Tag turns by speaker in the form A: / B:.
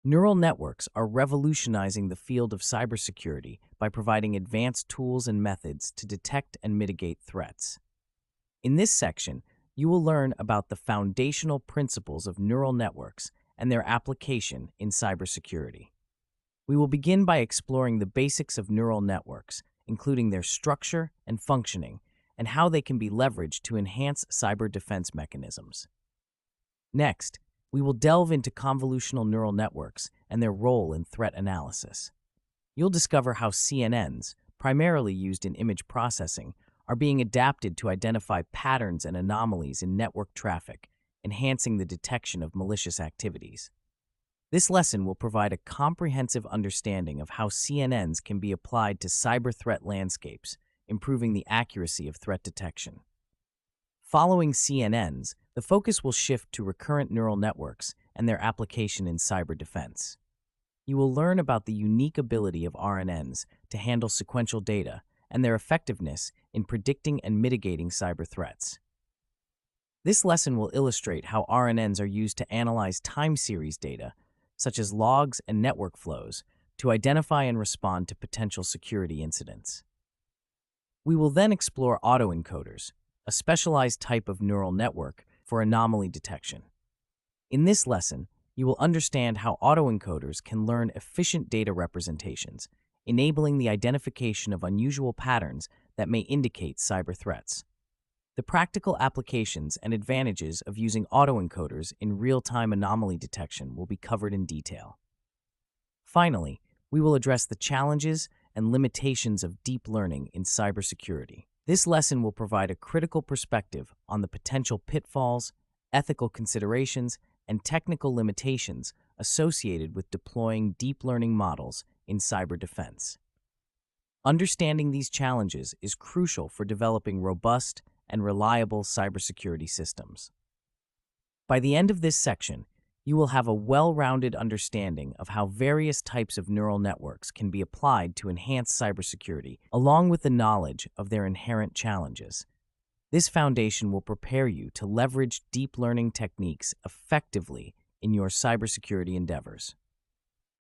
A: Neural networks are revolutionizing the field of cybersecurity by providing advanced tools and methods to detect and mitigate threats. In this section, you will learn about the foundational principles of neural networks and their application in cybersecurity. We will begin by exploring the basics of neural networks, including their structure and functioning, and how they can be leveraged to enhance cyber defense mechanisms. Next, we will delve into convolutional neural networks and their role in threat analysis. You'll discover how CNNs, primarily used in image processing, are being adapted to identify patterns and anomalies in network traffic, enhancing the detection of malicious activities. This lesson will provide a comprehensive understanding of how CNNs can be applied to cyber threat landscapes, improving the accuracy of threat detection. Following CNNs, the focus will shift to recurrent neural networks and their application in cyber defense. You will learn about the unique ability of RNNs to handle sequential data and their effectiveness in predicting and mitigating cyber threats. This lesson will illustrate how RNNs are used to analyze time series data, such as logs and network flows, to identify and respond to potential security incidents. We will then explore autoencoders, a specialized type of neural network for anomaly detection. In this lesson, you will understand how autoencoders can learn efficient data representations, enabling the identification of unusual patterns that may indicate cyber threats. The practical applications and advantages of using autoencoders in real-time anomaly detection will be covered in detail. Finally, we will address the challenges and limitations of deep learning in cybersecurity. This lesson will provide a critical perspective on the potential pitfalls, ethical considerations, and technical limitations associated with deploying deep learning models in cyber defense. Understanding these challenges is crucial for developing robust and reliable cybersecurity systems. By the end of this section, you will have a well-rounded understanding of how various types of neural networks can be applied to enhance cybersecurity, along with the knowledge of their inherent challenges. This foundation will prepare you to leverage deep learning techniques effectively in your cybersecurity endeavors.